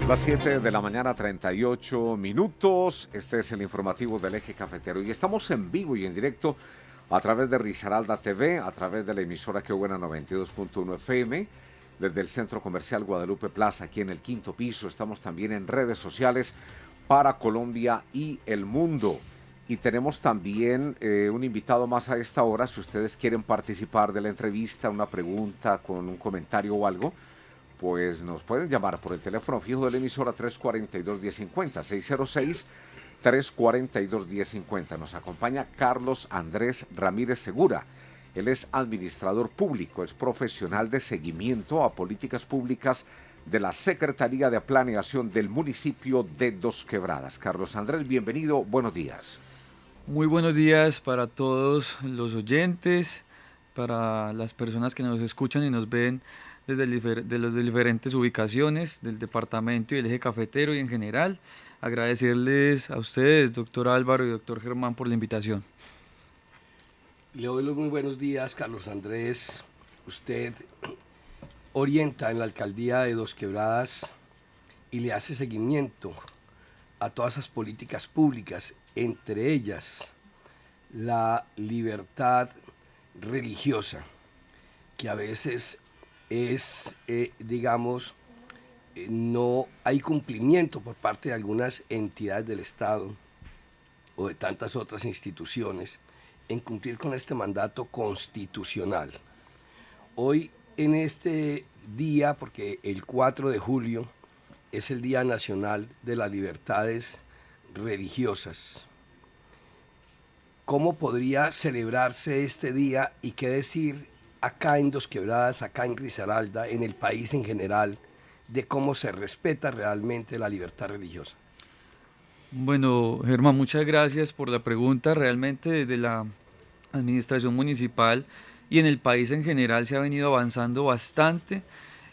Las 7 de la mañana, 38 minutos. Este es el informativo del Eje Cafetero. Y estamos en vivo y en directo a través de Risaralda TV, a través de la emisora Que Buena 92.1 FM, desde el Centro Comercial Guadalupe Plaza, aquí en el quinto piso. Estamos también en redes sociales para Colombia y el mundo. Y tenemos también un invitado más a esta hora. Si ustedes quieren participar de la entrevista, una pregunta con un comentario o algo, pues nos pueden llamar por el teléfono fijo de la emisora 342-1050, 606-342-1050. Nos acompaña Carlos Andrés Ramírez Segura. Él es administrador público, es profesional de seguimiento a políticas públicas de la Secretaría de Planeación del municipio de Dos Quebradas. Carlos Andrés, bienvenido, buenos días. Muy buenos días para todos los oyentes, para las personas que nos escuchan y nos ven desde las diferentes ubicaciones del departamento y del eje cafetero y en general. Agradecerles a ustedes, doctor Álvaro y doctor Germán, por la invitación. Le doy los muy buenos días, Carlos Andrés. Usted orienta en la alcaldía de Dos Quebradas y le hace seguimiento a todas esas políticas públicas, entre ellas la libertad religiosa, que a veces es, no hay cumplimiento por parte de algunas entidades del Estado o de tantas otras instituciones en cumplir con este mandato constitucional. Hoy en este día, porque el 4 de julio es el Día Nacional de las Libertades Religiosas, ¿cómo podría celebrarse este día y qué decir acá en Dos Quebradas, acá en Risaralda, en el país en general, de cómo se respeta realmente la libertad religiosa? Bueno, Germán, muchas gracias por la pregunta. Realmente desde la administración municipal y en el país en general se ha venido avanzando bastante.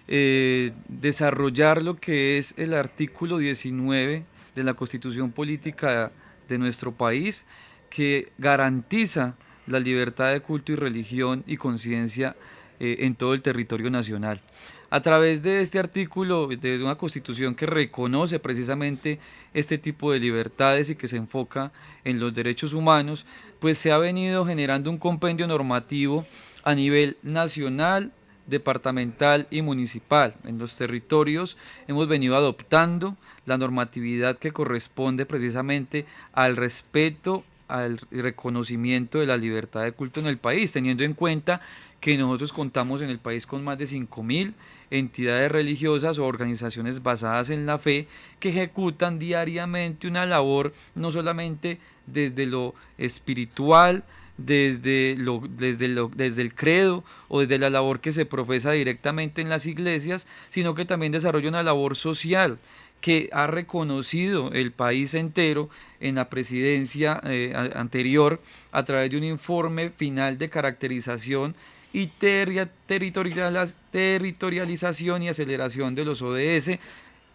Desarrollar lo que es el artículo 19 de la Constitución Política de nuestro país, que garantiza la libertad de culto y religión y conciencia en todo el territorio nacional. A través de este artículo, de una constitución que reconoce precisamente este tipo de libertades y que se enfoca en los derechos humanos, pues se ha venido generando un compendio normativo a nivel nacional, departamental y municipal. En los territorios hemos venido adoptando la normatividad que corresponde precisamente al respeto, al reconocimiento de la libertad de culto en el país, teniendo en cuenta que nosotros contamos en el país con más de 5.000 entidades religiosas o organizaciones basadas en la fe que ejecutan diariamente una labor no solamente desde lo espiritual, desde el credo o desde la labor que se profesa directamente en las iglesias, sino que también desarrolla una labor social que ha reconocido el país entero en la presidencia anterior a través de un informe final de caracterización y territorialización y aceleración de los ODS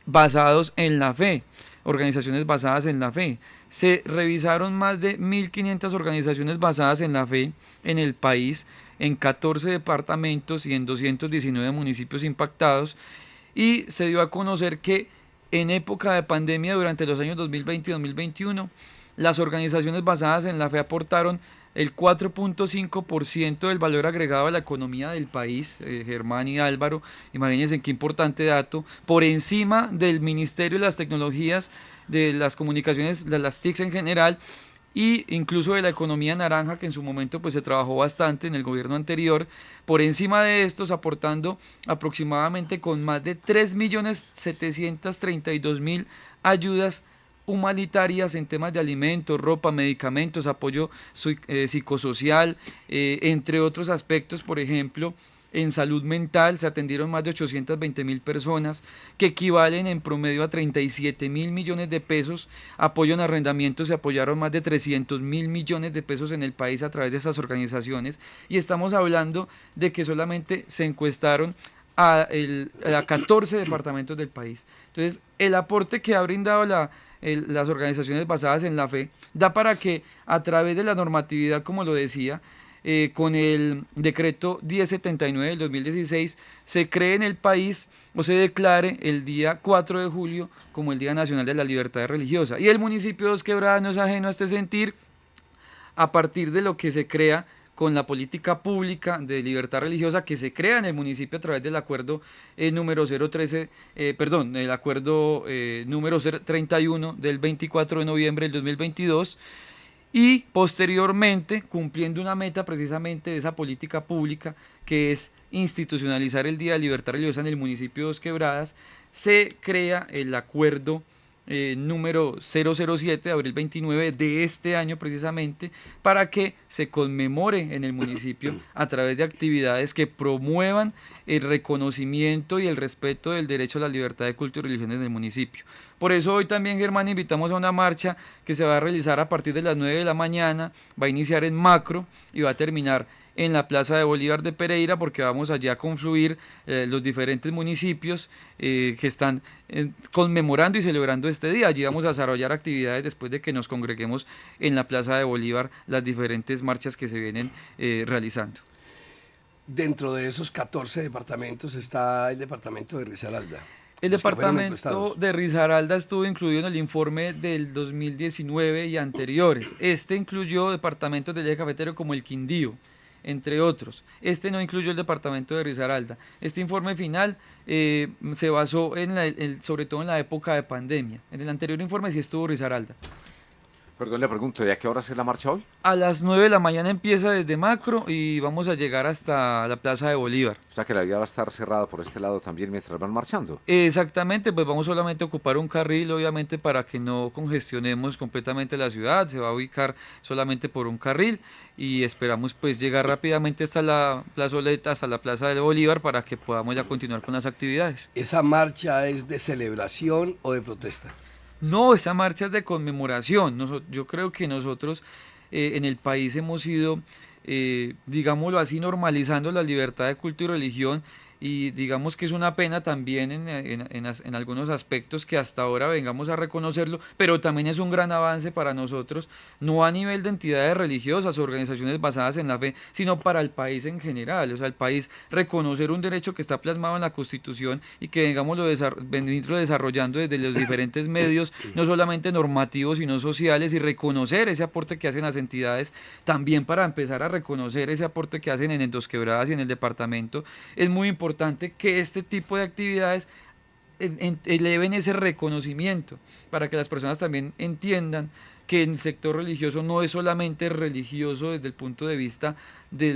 basados en la fe, organizaciones basadas en la fe. Se revisaron más de 1.500 organizaciones basadas en la fe en el país, en 14 departamentos y en 219 municipios impactados, y se dio a conocer que en época de pandemia, durante los años 2020 y 2021, las organizaciones basadas en la fe aportaron el 4.5% del valor agregado a la economía del país. Germán y Álvaro, imagínense qué importante dato, por encima del Ministerio de las Tecnologías, de las Comunicaciones, de las TICs en general, y incluso de la economía naranja, que en su momento pues se trabajó bastante en el gobierno anterior, por encima de estos, aportando aproximadamente con más de 3.732.000 ayudas humanitarias en temas de alimentos, ropa, medicamentos, apoyo psicosocial, entre otros aspectos. Por ejemplo, en salud mental se atendieron más de 820.000 personas, que equivalen en promedio a 37.000 millones de pesos. Apoyo en arrendamientos, se apoyaron más de 300.000 millones de pesos en el país a través de estas organizaciones. Y estamos hablando de que solamente se encuestaron a 14 departamentos del país. Entonces, el aporte que ha brindado las organizaciones basadas en la fe da para que, a través de la normatividad, como lo decía, con el decreto 1079 del 2016, se cree en el país o se declare el día 4 de julio como el Día Nacional de la Libertad Religiosa. Y el municipio de Dos Quebradas no es ajeno a este sentir, a partir de lo que se crea con la política pública de libertad religiosa que se crea en el municipio a través del acuerdo número 013, el acuerdo número 31 del 24 de noviembre del 2022, y posteriormente, cumpliendo una meta precisamente de esa política pública, que es institucionalizar el Día de Libertad Religiosa en el municipio de Dos Quebradas, se crea el acuerdo número 007 de abril 29 de este año precisamente, para que se conmemore en el municipio a través de actividades que promuevan el reconocimiento y el respeto del derecho a la libertad de culto y religión en el municipio. Por eso hoy también, Germán, invitamos a una marcha que se va a realizar a partir de las 9 de la mañana, va a iniciar en Macro y va a terminar en la Plaza de Bolívar de Pereira, porque vamos allá a confluir los diferentes municipios que están conmemorando y celebrando este día. Allí vamos a desarrollar actividades después de que nos congreguemos en la Plaza de Bolívar, las diferentes marchas que se vienen realizando. Dentro de esos 14 departamentos está el departamento de Risaralda. El departamento de Risaralda estuvo incluido en el informe del 2019 y anteriores. Este incluyó departamentos del eje cafetero como el Quindío, entre otros. Este no incluyó el departamento de Risaralda. Este informe final se basó sobre todo en la época de pandemia. En el anterior informe sí estuvo Risaralda. Perdón, le pregunto, ¿de a qué hora es la marcha hoy? A las 9 de la mañana empieza desde Macro y vamos a llegar hasta la Plaza de Bolívar. O sea que la vía va a estar cerrada por este lado también mientras van marchando. Exactamente, pues vamos solamente a ocupar un carril, obviamente, para que no congestionemos completamente la ciudad. Se va a ubicar solamente por un carril y esperamos pues llegar rápidamente hasta la plazoleta, hasta la Plaza de Bolívar, para que podamos ya continuar con las actividades. ¿Esa marcha es de celebración o de protesta? No, esa marcha es de conmemoración. Yo creo que nosotros en el país hemos ido, digámoslo así, normalizando la libertad de culto y religión, y digamos que es una pena también en algunos aspectos que hasta ahora vengamos a reconocerlo, pero también es un gran avance para nosotros, no a nivel de entidades religiosas o organizaciones basadas en la fe, sino para el país en general. O sea, el país reconocer un derecho que está plasmado en la Constitución y que venirlo desarrollando desde los diferentes medios, no solamente normativos, sino sociales, y reconocer ese aporte que hacen las entidades, también para empezar a reconocer ese aporte que hacen en Dos Quebradas y en el departamento. Es muy importante que este tipo de actividades eleven ese reconocimiento, para que las personas también entiendan que el sector religioso no es solamente religioso desde el punto de vista de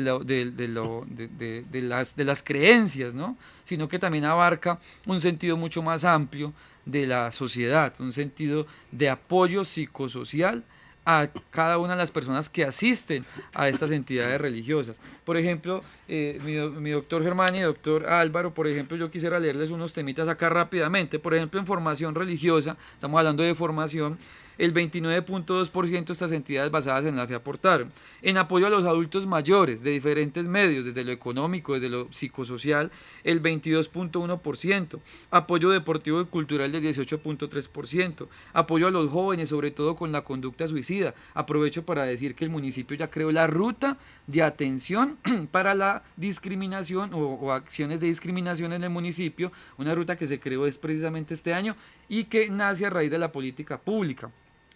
las creencias, ¿no? Sino que también abarca un sentido mucho más amplio de la sociedad, un sentido de apoyo psicosocial a cada una de las personas que asisten a estas entidades religiosas. Por ejemplo, mi doctor Germán y doctor Álvaro, por ejemplo, yo quisiera leerles unos temitas acá rápidamente. Por ejemplo, en formación religiosa, estamos hablando de formación, el 29.2% de estas entidades basadas en la fe aportaron. En apoyo a los adultos mayores de diferentes medios, desde lo económico, desde lo psicosocial, el 22.1%. Apoyo deportivo y cultural del 18.3%. Apoyo a los jóvenes, sobre todo con la conducta suicida. Aprovecho para decir que el municipio ya creó la ruta de atención para la discriminación o acciones de discriminación en el municipio. Una ruta que se creó precisamente este año y que nace a raíz de la política pública.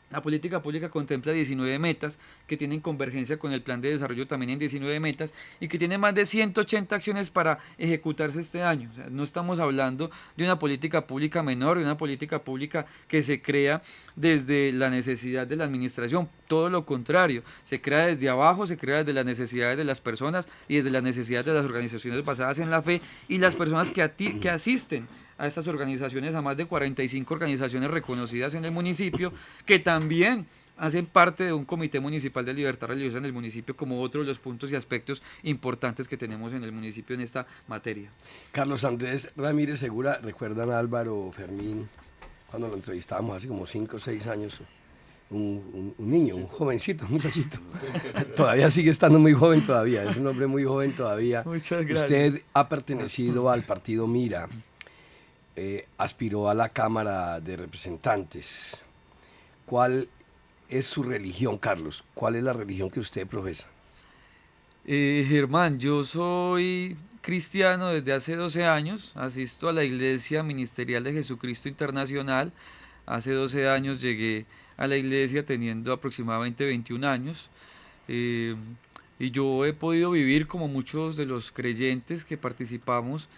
La política pública contempla 19 metas que tienen convergencia con el plan de desarrollo también en 19 metas y que tiene más de 180 acciones para ejecutarse este año. O sea, no estamos hablando de una política pública menor, de una política pública que se crea desde la necesidad de la administración. Todo lo contrario, se crea desde abajo, se crea desde las necesidades de las personas y desde las necesidades de las organizaciones basadas en la fe y las personas que asisten a estas organizaciones, a más de 45 organizaciones reconocidas en el municipio, que también hacen parte de un comité municipal de libertad religiosa en el municipio, como otro de los puntos y aspectos importantes que tenemos en el municipio en esta materia. Carlos Andrés Ramírez Segura, ¿recuerdan a Álvaro Fermín cuando lo entrevistábamos hace como 5 o 6 años? Un niño, un jovencito, un muchachito. Todavía sigue estando muy joven todavía, es un hombre muy joven todavía. Muchas gracias. Usted ha pertenecido al partido Mira, aspiró a la Cámara de Representantes. ¿Cuál es su religión, Carlos? ¿Cuál es la religión que usted profesa? Germán, yo soy cristiano desde hace 12 años, asisto a la Iglesia Ministerial de Jesucristo Internacional. Hace 12 años llegué a la iglesia teniendo aproximadamente 21 años. eh, y yo he podido vivir como muchos de los creyentes que participamos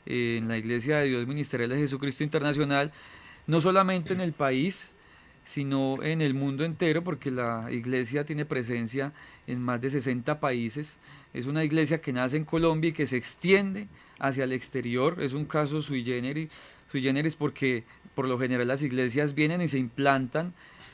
en la Iglesia de Dios Ministerial de Jesucristo Internacional, no solamente en el país, sino en el mundo entero, porque la iglesia tiene presencia en más de 60 países. Es una iglesia que nace en Colombia y que se extiende hacia el exterior. Es un caso sui generis porque por lo general las iglesias vienen y se implantan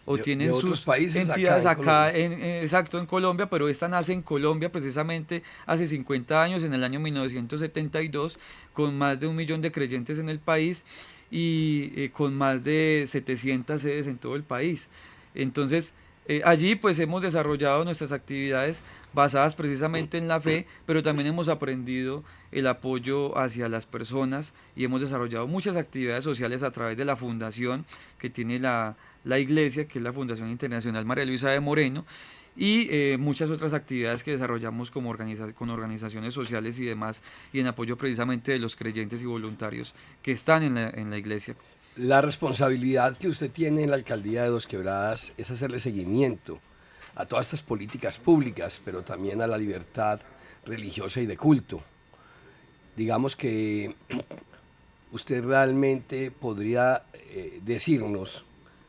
o De tienen otros sus países entidades en acá, Colombia. exacto, en Colombia, pero esta nace en Colombia precisamente hace 50 años, en el año 1972, con más de 1 millón de creyentes en el país y con más de 700 sedes en todo el país. Entonces, allí pues hemos desarrollado nuestras actividades basadas precisamente en la fe, pero también hemos aprendido el apoyo hacia las personas y hemos desarrollado muchas actividades sociales a través de la fundación que tiene la iglesia, que es la Fundación Internacional María Luisa de Moreno, y muchas otras actividades que desarrollamos como con organizaciones sociales y demás, y en apoyo precisamente de los creyentes y voluntarios que están en la iglesia. La responsabilidad que usted tiene en la alcaldía de Dos Quebradas es hacerle seguimiento a todas estas políticas públicas, pero también a la libertad religiosa y de culto. Digamos que usted realmente podría decirnos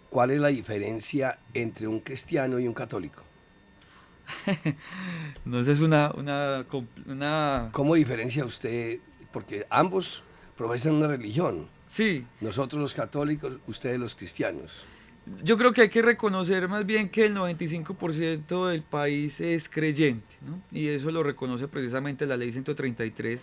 cuál es la diferencia entre un cristiano y un católico. No sé, es una... ¿Cómo diferencia usted? Porque ambos profesan una religión. Sí, Nosotros los católicos, ustedes los cristianos. yo creo que hay que reconocer más bien que el 95% del país es creyente, ¿no? Y eso lo reconoce precisamente la ley 133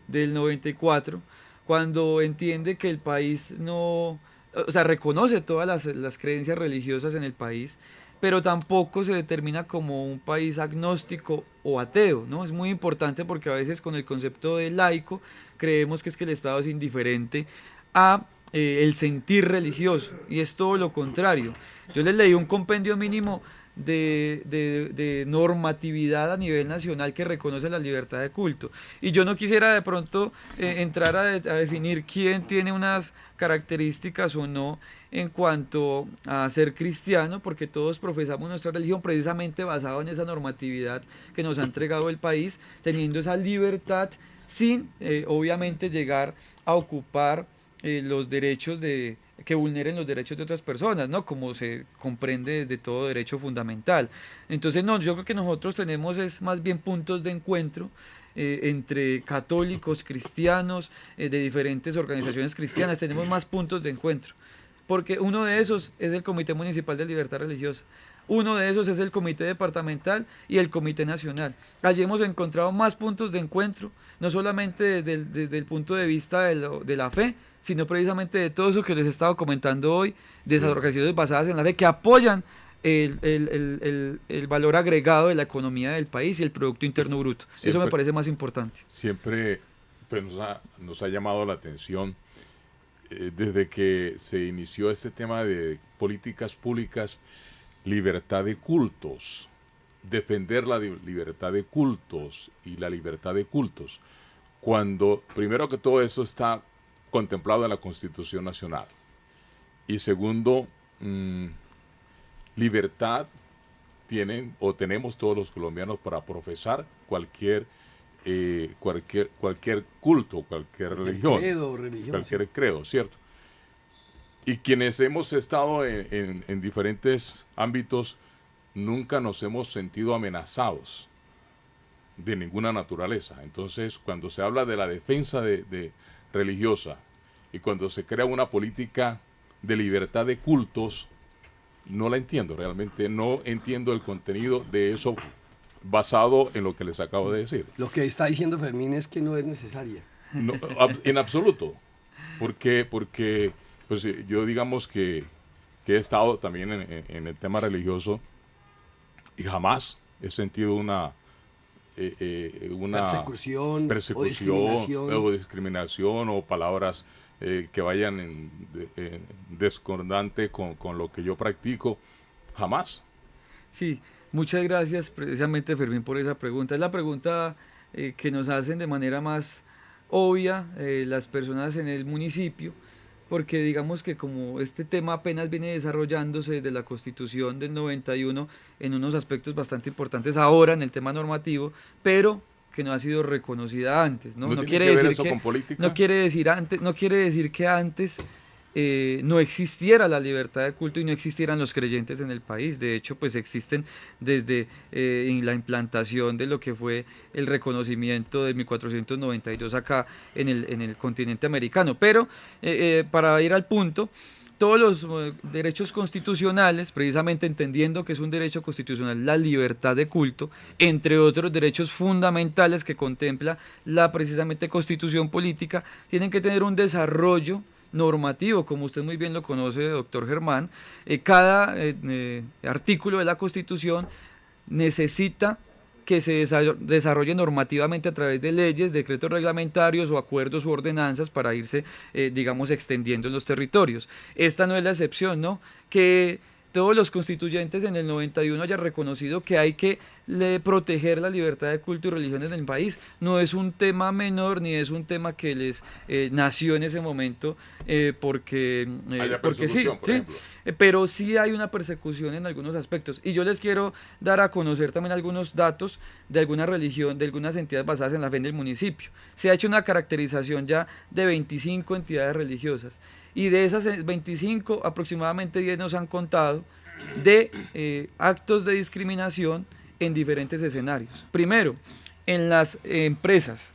del 94, cuando entiende que el país no, o sea, reconoce todas las creencias religiosas en el país, pero tampoco se determina como un país agnóstico o ateo, ¿no? Es muy importante porque a veces con el concepto de laico creemos que es que el Estado es indiferente a el sentir religioso, y es todo lo contrario. Yo les leí un compendio mínimo de normatividad a nivel nacional que reconoce la libertad de culto. Y yo no quisiera de pronto entrar a definir quién tiene unas características o no en cuanto a ser cristiano, porque todos profesamos nuestra religión precisamente basado en esa normatividad que nos ha entregado el país, teniendo esa libertad sin obviamente llegar a ocupar los derechos que vulneren los derechos de otras personas, ¿no? Como se comprende desde todo derecho fundamental. Entonces, no, yo creo que nosotros tenemos es más bien puntos de encuentro entre católicos, cristianos, de diferentes organizaciones cristianas, tenemos más puntos de encuentro, porque uno de esos es el Comité Municipal de Libertad Religiosa. Uno de esos es el Comité Departamental y el Comité Nacional. Allí hemos encontrado más puntos de encuentro, no solamente desde el punto de vista de la fe, sino precisamente de todo eso que les he estado comentando hoy, de esas organizaciones basadas en la fe que apoyan el valor agregado de la economía del país y el Producto Interno Bruto. Siempre, eso me parece más importante. Siempre pues, nos ha llamado la atención desde que se inició este tema de políticas públicas, libertad de cultos, defender la libertad de cultos y la libertad de cultos, cuando primero que todo eso está contemplado en la Constitución Nacional y segundo, libertad tienen o tenemos todos los colombianos para profesar cualquier culto, cualquier religión, cualquier credo, ¿cierto? Y quienes hemos estado en diferentes ámbitos nunca nos hemos sentido amenazados de ninguna naturaleza. Entonces, cuando se habla de la defensa religiosa y cuando se crea una política de libertad de cultos, no la entiendo realmente, no entiendo el contenido de eso basado en lo que les acabo de decir. Lo que está diciendo Fermín es que no es necesaria. No, en absoluto, porque pues, yo digamos que he estado también en el tema religioso y jamás he sentido una persecución o discriminación o palabras que vayan en discordante con lo que yo practico, jamás. Sí, Muchas gracias precisamente, Fermín, por esa pregunta. Es la pregunta que nos hacen de manera más obvia las personas en el municipio, porque digamos que como este tema apenas viene desarrollándose desde la Constitución del 91 en unos aspectos bastante importantes ahora en el tema normativo, pero que no ha sido reconocida antes, ¿no? No quiere decir eso con política. No quiere decir que antes no existiera la libertad de culto y no existieran los creyentes en el país. De hecho, pues existen desde en la implantación de lo que fue el reconocimiento de 1492 acá en el continente americano. Pero para ir al punto, todos los derechos constitucionales, precisamente entendiendo que es un derecho constitucional la libertad de culto, entre otros derechos fundamentales que contempla la precisamente Constitución política, tienen que tener un desarrollo normativo, como usted muy bien lo conoce, doctor Germán. Cada artículo de la Constitución necesita que se desarrolle normativamente a través de leyes, decretos reglamentarios o acuerdos u ordenanzas para irse, digamos, extendiendo en los territorios. Esta no es la excepción, ¿no? Que todos los constituyentes en el 91 hayan reconocido que hay que proteger la libertad de culto y religión en el país. No es un tema menor, ni es un tema que les nació en ese momento porque sí, pero sí hay una persecución en algunos aspectos. Y yo les quiero dar a conocer también algunos datos de alguna religión, de algunas entidades basadas en la fe en el municipio. Se ha hecho una caracterización ya de 25 entidades religiosas. Y de esas 25, aproximadamente 10 nos han contado de actos de discriminación en diferentes escenarios. Primero, en las empresas.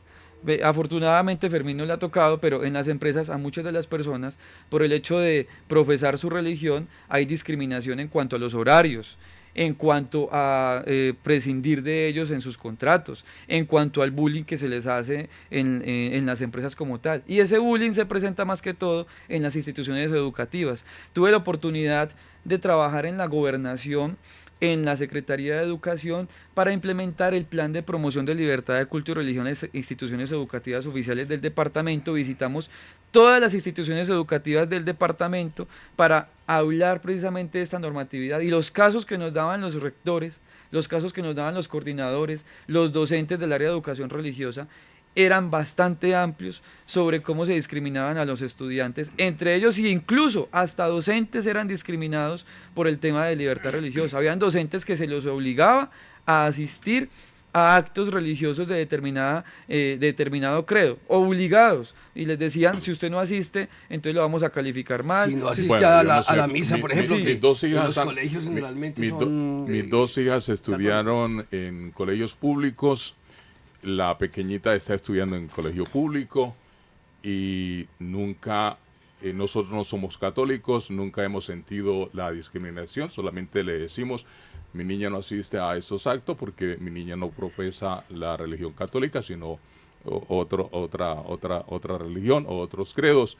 Afortunadamente Fermín no le ha tocado, pero en las empresas a muchas de las personas, por el hecho de profesar su religión, hay discriminación en cuanto a los horarios, en cuanto a prescindir de ellos en sus contratos, en cuanto al bullying que se les hace en las empresas como tal. Y ese bullying se presenta más que todo en las instituciones educativas. Tuve la oportunidad de trabajar en la gobernación, en la Secretaría de Educación, para implementar el plan de promoción de libertad de culto y religión en instituciones educativas oficiales del departamento. Visitamos todas las instituciones educativas del departamento para hablar precisamente de esta normatividad y los casos que nos daban los rectores, los casos que nos daban los coordinadores, los docentes del área de educación religiosa, eran bastante amplios sobre cómo se discriminaban a los estudiantes, entre ellos y incluso hasta docentes eran discriminados por el tema de libertad religiosa. Habían docentes que se los obligaba a asistir a actos religiosos de determinado credo, obligados, y les decían, si usted no asiste, entonces lo vamos a calificar mal. Si no asiste a la misa, por ejemplo, mis dos hijas, los colegios generalmente mis dos hijas estudiaron en colegios públicos. La pequeñita está estudiando en colegio público y nunca, nosotros no somos católicos, nunca hemos sentido la discriminación, solamente le decimos, mi niña no asiste a estos actos porque mi niña no profesa la religión católica, sino otra religión o otros credos,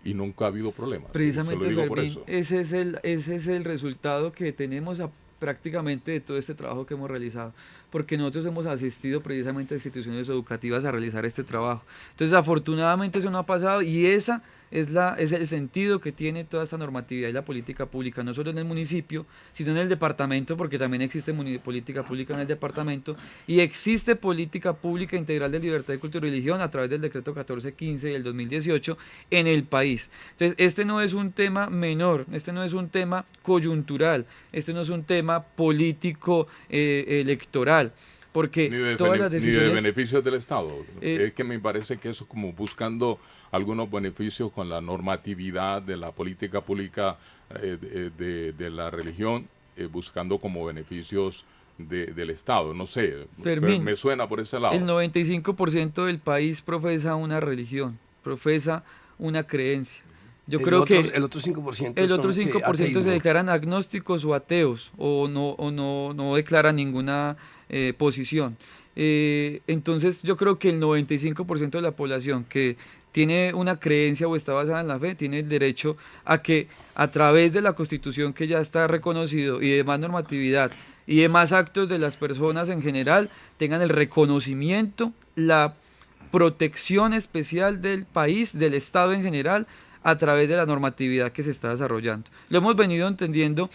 y nunca ha habido problemas. Precisamente, Fermín, ese es el resultado que tenemos prácticamente de todo este trabajo que hemos realizado, porque nosotros hemos asistido precisamente a instituciones educativas a realizar este trabajo. Entonces, afortunadamente eso no ha pasado, y esa es el sentido que tiene toda esta normatividad y la política pública, no solo en el municipio, sino en el departamento, porque también existe política pública en el departamento, y existe política pública integral de libertad de culto y religión a través del decreto 1415 del 2018 en el país. Entonces, este no es un tema menor, este no es un tema coyuntural, este no es un tema político electoral, porque todas las decisiones... Ni de beneficios del Estado. Es que me parece que eso, como buscando algunos beneficios con la normatividad de la política pública de la religión, buscando como beneficios del Estado. No sé, Fermín, me suena por ese lado. El 95% del país profesa una religión, profesa una creencia. Yo creo que el otro 5%, el otro 5% se declaran agnósticos o ateos, o no declaran ninguna posición. Entonces yo creo que el 95% de la población que tiene una creencia o está basada en la fe tiene el derecho a que a través de la Constitución, que ya está reconocido, y de más normatividad y de más actos de las personas en general, tengan el reconocimiento, la protección especial del país, del Estado en general, a través de la normatividad que se está desarrollando. Lo hemos venido entendiendo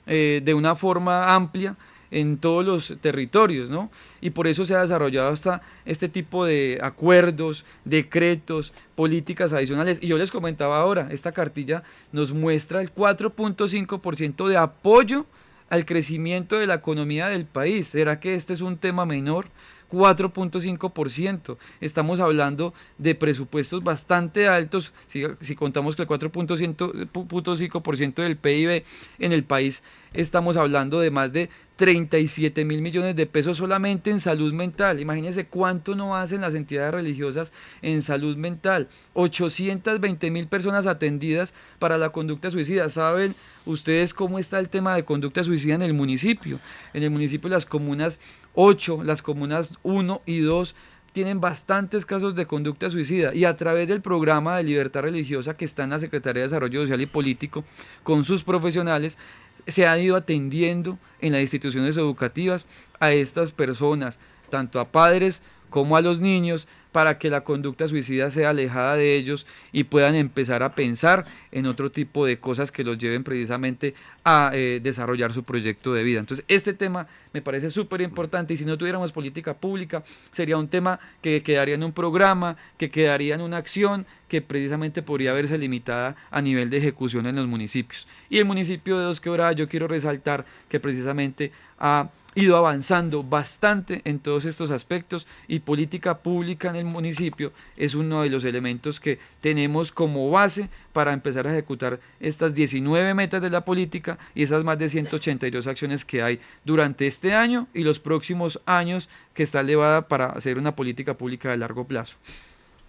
de una forma amplia en todos los territorios, ¿no? Y por eso se ha desarrollado hasta este tipo de acuerdos, decretos, políticas adicionales. Y yo les comentaba ahora, esta cartilla nos muestra el 4.5% de apoyo al crecimiento de la economía del país. ¿Será que este es un tema menor? 4.5%. Estamos hablando de presupuestos bastante altos, si contamos que el 4.5% del PIB en el país, estamos hablando de más de 37.000 millones de pesos solamente en salud mental. Imagínense cuánto no hacen las entidades religiosas en salud mental. 820.000 personas atendidas para la conducta suicida. ¿Saben ustedes cómo está el tema de conducta suicida en el municipio? En el municipio las comunas 8, las comunas 1 y 2 tienen bastantes casos de conducta suicida, y a través del programa de libertad religiosa que está en la Secretaría de Desarrollo Social y Político con sus profesionales, se ha ido atendiendo en las instituciones educativas a estas personas, tanto a padres como a los niños, para que la conducta suicida sea alejada de ellos y puedan empezar a pensar en otro tipo de cosas que los lleven precisamente a desarrollar su proyecto de vida. Entonces, este tema me parece súper importante, y si no tuviéramos política pública, sería un tema que quedaría en un programa, que quedaría en una acción que precisamente podría verse limitada a nivel de ejecución en los municipios. Y el municipio de Dos Quebradas, yo quiero resaltar que precisamente ha ido avanzando bastante en todos estos aspectos, y política pública en el municipio es uno de los elementos que tenemos como base para empezar a ejecutar estas 19 metas de la política y esas más de 182 acciones que hay durante este año y los próximos años, que está elevada para hacer una política pública de largo plazo.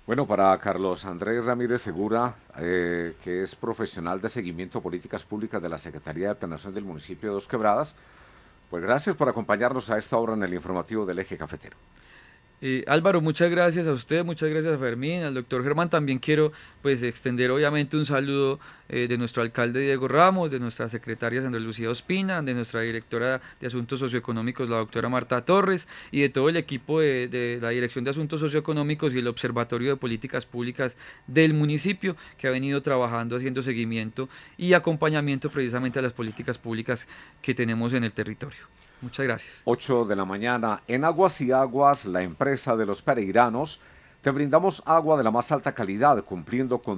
Bueno, para Carlos Andrés Ramírez Segura, que es profesional de seguimiento de políticas públicas de la Secretaría de Planeación del municipio de Dos Quebradas, pues gracias por acompañarnos a esta hora en el informativo del Eje Cafetero. Álvaro, muchas gracias a usted, muchas gracias a Fermín, al doctor Germán. También quiero pues extender obviamente un saludo de nuestro alcalde Diego Ramos, de nuestra secretaria Sandra Lucía Ospina, de nuestra directora de Asuntos Socioeconómicos, la doctora Marta Torres, y de todo el equipo de la Dirección de Asuntos Socioeconómicos y el Observatorio de Políticas Públicas del municipio, que ha venido trabajando, haciendo seguimiento y acompañamiento precisamente a las políticas públicas que tenemos en el territorio. Muchas gracias. 8 de la mañana. En Aguas y Aguas, la empresa de los pereiranos, te brindamos agua de la más alta calidad, cumpliendo con